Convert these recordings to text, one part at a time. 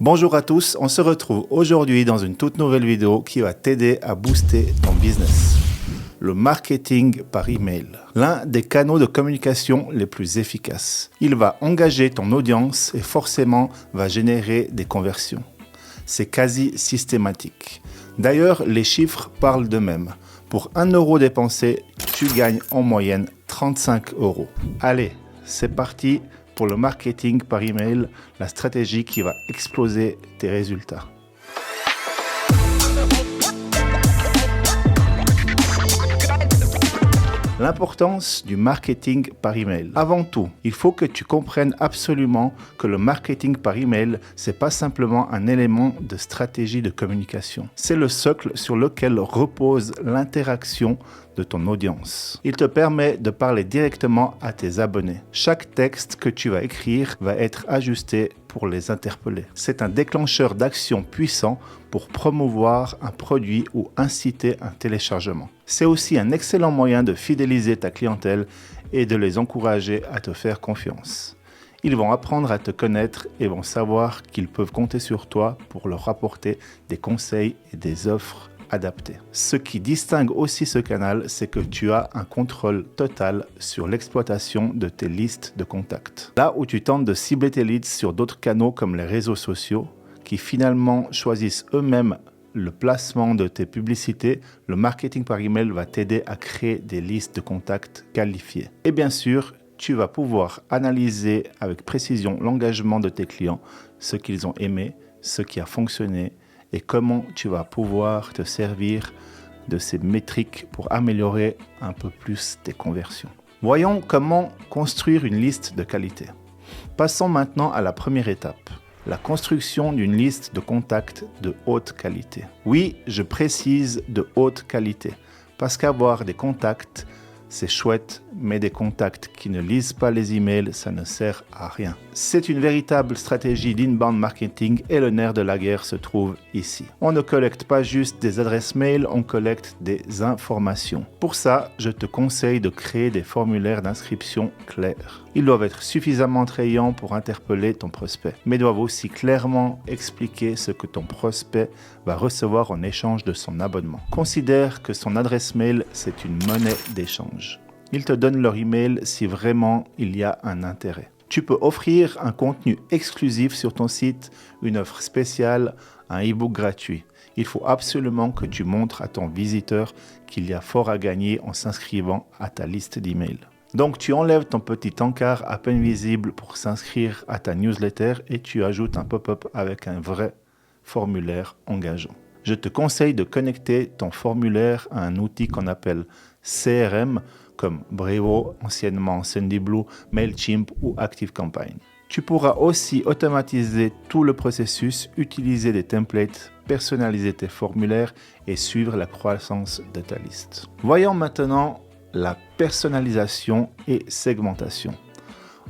Bonjour à tous, on se retrouve aujourd'hui dans une toute nouvelle vidéo qui va t'aider à booster ton business. Le marketing par email, l'un des canaux de communication les plus efficaces. Il va engager ton audience et forcément va générer des conversions. C'est quasi systématique. D'ailleurs, les chiffres parlent d'eux-mêmes. Pour 1 euro dépensé, tu gagnes en moyenne 35 euros. Allez, c'est parti pour le marketing par email, la stratégie qui va exploser tes résultats. L'importance du marketing par email. Avant tout, il faut que tu comprennes absolument que le marketing par email, c'est pas simplement un élément de stratégie de communication. C'est le socle sur lequel repose l'interaction de ton audience. Il te permet de parler directement à tes abonnés. Chaque texte que tu vas écrire va être ajusté pour les interpeller. C'est un déclencheur d'action puissant pour promouvoir un produit ou inciter un téléchargement. C'est aussi un excellent moyen de fidéliser ta clientèle et de les encourager à te faire confiance. Ils vont apprendre à te connaître et vont savoir qu'ils peuvent compter sur toi pour leur apporter des conseils et des offres adaptées. Ce qui distingue aussi ce canal, c'est que tu as un contrôle total sur l'exploitation de tes listes de contacts. Là où tu tentes de cibler tes leads sur d'autres canaux comme les réseaux sociaux, qui finalement choisissent eux-mêmes le placement de tes publicités, le marketing par email va t'aider à créer des listes de contacts qualifiées. Et bien sûr, tu vas pouvoir analyser avec précision l'engagement de tes clients, ce qu'ils ont aimé, ce qui a fonctionné et comment tu vas pouvoir te servir de ces métriques pour améliorer un peu plus tes conversions. Voyons comment construire une liste de qualité. Passons maintenant à la première étape. La construction d'une liste de contacts de haute qualité. Oui, je précise de haute qualité, parce qu'avoir des contacts, c'est chouette, mais des contacts qui ne lisent pas les emails, ça ne sert à rien. C'est une véritable stratégie d'inbound marketing et le nerf de la guerre se trouve ici. On ne collecte pas juste des adresses mail, on collecte des informations. Pour ça, je te conseille de créer des formulaires d'inscription clairs. Ils doivent être suffisamment attrayants pour interpeller ton prospect, mais doivent aussi clairement expliquer ce que ton prospect va recevoir en échange de son abonnement. Considère que son adresse mail, c'est une monnaie d'échange. Ils te donnent leur email si vraiment il y a un intérêt. Tu peux offrir un contenu exclusif sur ton site, une offre spéciale, un e-book gratuit. Il faut absolument que tu montres à ton visiteur qu'il y a fort à gagner en s'inscrivant à ta liste d'emails. Donc tu enlèves ton petit encart à peine visible pour s'inscrire à ta newsletter et tu ajoutes un pop-up avec un vrai formulaire engageant. Je te conseille de connecter ton formulaire à un outil qu'on appelle CRM comme Brevo, anciennement Sendinblue, Mailchimp ou ActiveCampaign. Tu pourras aussi automatiser tout le processus, utiliser des templates, personnaliser tes formulaires et suivre la croissance de ta liste. Voyons maintenant la personnalisation et segmentation.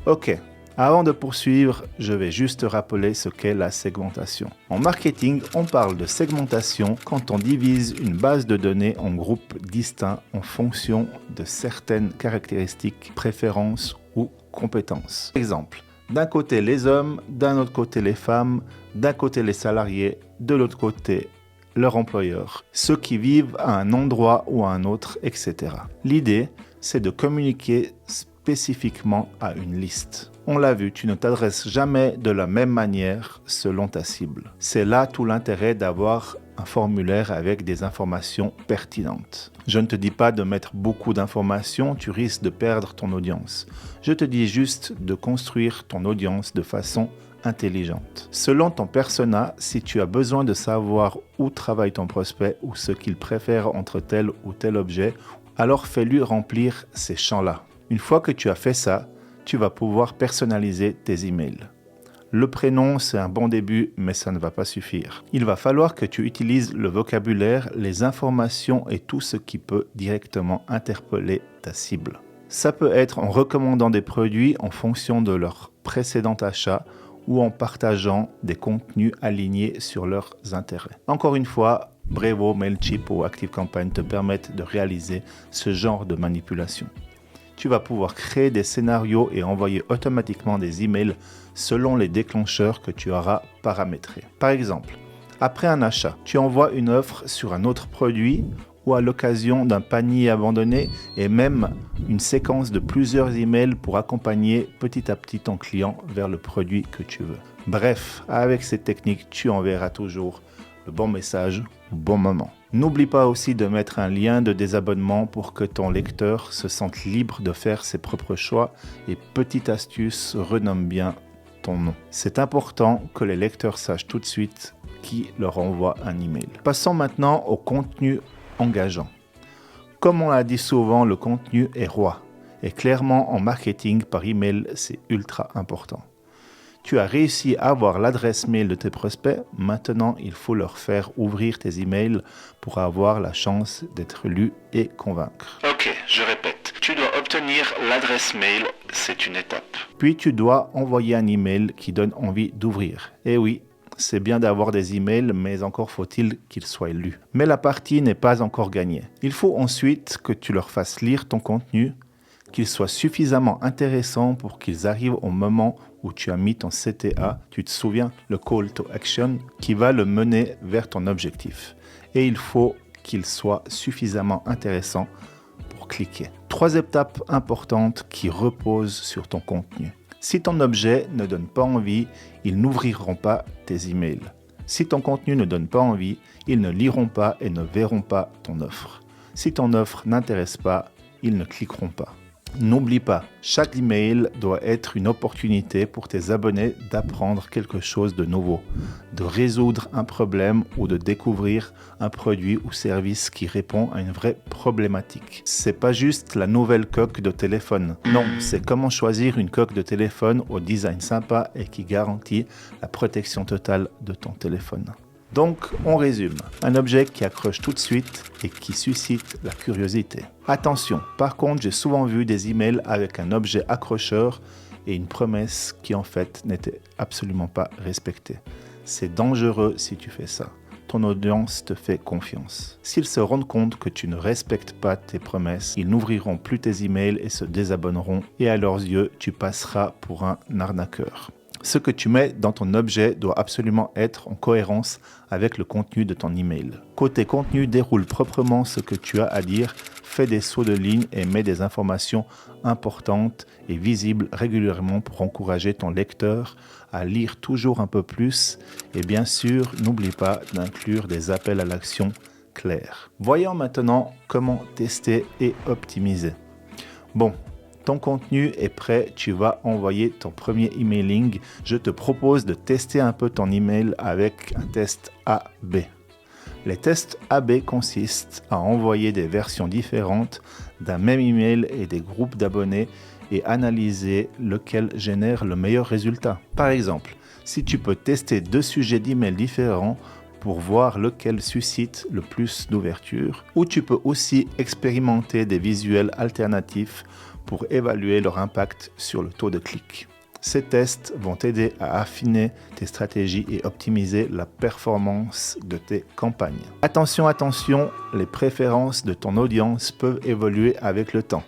Ok, avant de poursuivre, je vais juste rappeler ce qu'est la segmentation. En marketing, on parle de segmentation quand on divise une base de données en groupes distincts en fonction de certaines caractéristiques, préférences ou compétences. Exemple, d'un côté les hommes, d'un autre côté les femmes, d'un côté les salariés, de l'autre côté leur employeur, ceux qui vivent à un endroit ou à un autre, etc. L'idée, c'est de communiquer spécifiquement à une liste. On l'a vu, tu ne t'adresses jamais de la même manière selon ta cible. C'est là tout l'intérêt d'avoir un formulaire avec des informations pertinentes. Je ne te dis pas de mettre beaucoup d'informations, tu risques de perdre ton audience. Je te dis juste de construire ton audience de façon intelligente. Selon ton persona, si tu as besoin de savoir où travaille ton prospect ou ce qu'il préfère entre tel ou tel objet, alors fais-lui remplir ces champs-là. Une fois que tu as fait ça, tu vas pouvoir personnaliser tes emails. Le prénom, c'est un bon début, mais ça ne va pas suffire. Il va falloir que tu utilises le vocabulaire, les informations et tout ce qui peut directement interpeller ta cible. Ça peut être en recommandant des produits en fonction de leur précédent achat ou en partageant des contenus alignés sur leurs intérêts. Encore une fois, Brevo, Mailchimp ou ActiveCampaign te permettent de réaliser ce genre de manipulation. Tu vas pouvoir créer des scénarios et envoyer automatiquement des emails selon les déclencheurs que tu auras paramétrés. Par exemple, après un achat, tu envoies une offre sur un autre produit ou à l'occasion d'un panier abandonné et même une séquence de plusieurs emails pour accompagner petit à petit ton client vers le produit que tu veux. Bref, avec ces techniques, tu enverras toujours le bon message au bon moment. N'oublie pas aussi de mettre un lien de désabonnement pour que ton lecteur se sente libre de faire ses propres choix et petite astuce, renomme bien ton nom. C'est important que les lecteurs sachent tout de suite qui leur envoie un email. Passons maintenant au contenu engageant. Comme on l'a dit souvent, le contenu est roi. Et clairement, en marketing par email, c'est ultra important. Tu as réussi à avoir l'adresse mail de tes prospects. Maintenant, il faut leur faire ouvrir tes emails pour avoir la chance d'être lu et convaincre. Ok, je répète. Tu dois obtenir l'adresse mail, c'est une étape. Puis tu dois envoyer un email qui donne envie d'ouvrir. Et oui, c'est bien d'avoir des emails, mais encore faut-il qu'ils soient lus. Mais la partie n'est pas encore gagnée. Il faut ensuite que tu leur fasses lire ton contenu, qu'il soit suffisamment intéressant pour qu'ils arrivent au moment où tu as mis ton CTA, tu te souviens, le call to action, qui va le mener vers ton objectif. Et il faut qu'il soit suffisamment intéressant pour cliquer. 3 étapes importantes qui reposent sur ton contenu. Si ton objet ne donne pas envie, ils n'ouvriront pas tes emails. Si ton contenu ne donne pas envie, ils ne liront pas et ne verront pas ton offre. Si ton offre n'intéresse pas, ils ne cliqueront pas. N'oublie pas, chaque email doit être une opportunité pour tes abonnés d'apprendre quelque chose de nouveau, de résoudre un problème ou de découvrir un produit ou service qui répond à une vraie problématique. C'est pas juste la nouvelle coque de téléphone. Non, c'est comment choisir une coque de téléphone au design sympa et qui garantit la protection totale de ton téléphone. Donc, on résume. Un objet qui accroche tout de suite et qui suscite la curiosité. Attention, par contre, j'ai souvent vu des emails avec un objet accrocheur et une promesse qui en fait n'était absolument pas respectée. C'est dangereux si tu fais ça. Ton audience te fait confiance. S'ils se rendent compte que tu ne respectes pas tes promesses, ils n'ouvriront plus tes emails et se désabonneront et à leurs yeux, tu passeras pour un arnaqueur. Ce que tu mets dans ton objet doit absolument être en cohérence avec le contenu de ton email. Côté contenu, déroule proprement ce que tu as à dire, fais des sauts de ligne et mets des informations importantes et visibles régulièrement pour encourager ton lecteur à lire toujours un peu plus. Et bien sûr, n'oublie pas d'inclure des appels à l'action clairs. Voyons maintenant comment tester et optimiser. Bon. Ton contenu est prêt, tu vas envoyer ton premier emailing. Je te propose de tester un peu ton email avec un test A/B. Les tests A/B consistent à envoyer des versions différentes d'un même email et des groupes d'abonnés et analyser lequel génère le meilleur résultat. Par exemple, si tu peux tester 2 sujets d'email différents pour voir lequel suscite le plus d'ouverture, ou tu peux aussi expérimenter des visuels alternatifs pour évaluer leur impact sur le taux de clic. Ces tests vont t'aider à affiner tes stratégies et optimiser la performance de tes campagnes. Attention, les préférences de ton audience peuvent évoluer avec le temps.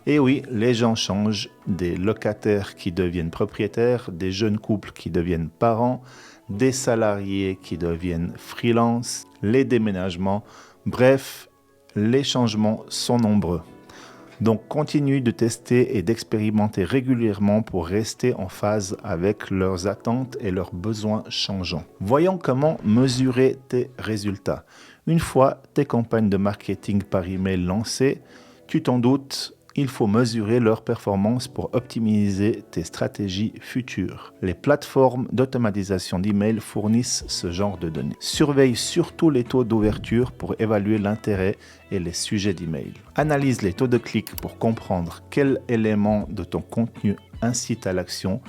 Et oui, les gens changent, des locataires qui deviennent propriétaires, des jeunes couples qui deviennent parents, des salariés qui deviennent freelance, les déménagements, bref, les changements sont nombreux. Donc continue de tester et d'expérimenter régulièrement pour rester en phase avec leurs attentes et leurs besoins changeants. Voyons comment mesurer tes résultats. Une fois tes campagnes de marketing par email lancées, tu t'en doutes, il faut mesurer leur performance pour optimiser tes stratégies futures. Les plateformes d'automatisation d'email fournissent ce genre de données. Surveille surtout les taux d'ouverture pour évaluer l'intérêt et les sujets d'email. Analyse les taux de clic pour comprendre quel élément de ton contenu incite à l'action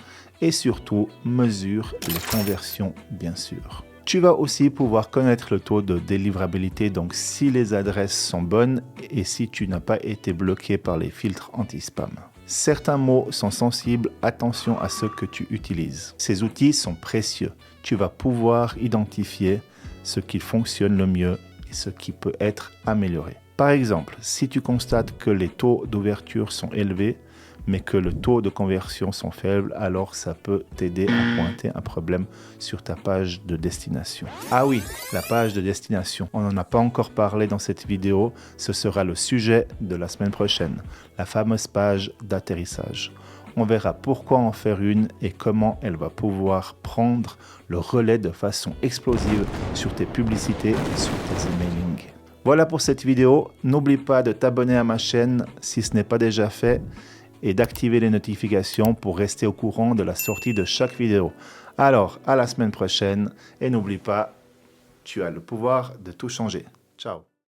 et surtout mesure les conversions bien sûr. Tu vas aussi pouvoir connaître le taux de délivrabilité, donc si les adresses sont bonnes et si tu n'as pas été bloqué par les filtres anti-spam. Certains mots sont sensibles, attention à ce que tu utilises. Ces outils sont précieux. Tu vas pouvoir identifier ce qui fonctionne le mieux et ce qui peut être amélioré. Par exemple, si tu constates que les taux d'ouverture sont élevés, mais que le taux de conversion sont faibles, alors ça peut t'aider à pointer un problème sur ta page de destination. Ah oui, la page de destination. On n'en a pas encore parlé dans cette vidéo. Ce sera le sujet de la semaine prochaine, la fameuse page d'atterrissage. On verra pourquoi en faire une et comment elle va pouvoir prendre le relais de façon explosive sur tes publicités et sur tes emailing. Voilà pour cette vidéo. N'oublie pas de t'abonner à ma chaîne si ce n'est pas déjà fait et d'activer les notifications pour rester au courant de la sortie de chaque vidéo. Alors, à la semaine prochaine et n'oublie pas, tu as le pouvoir de tout changer. Ciao.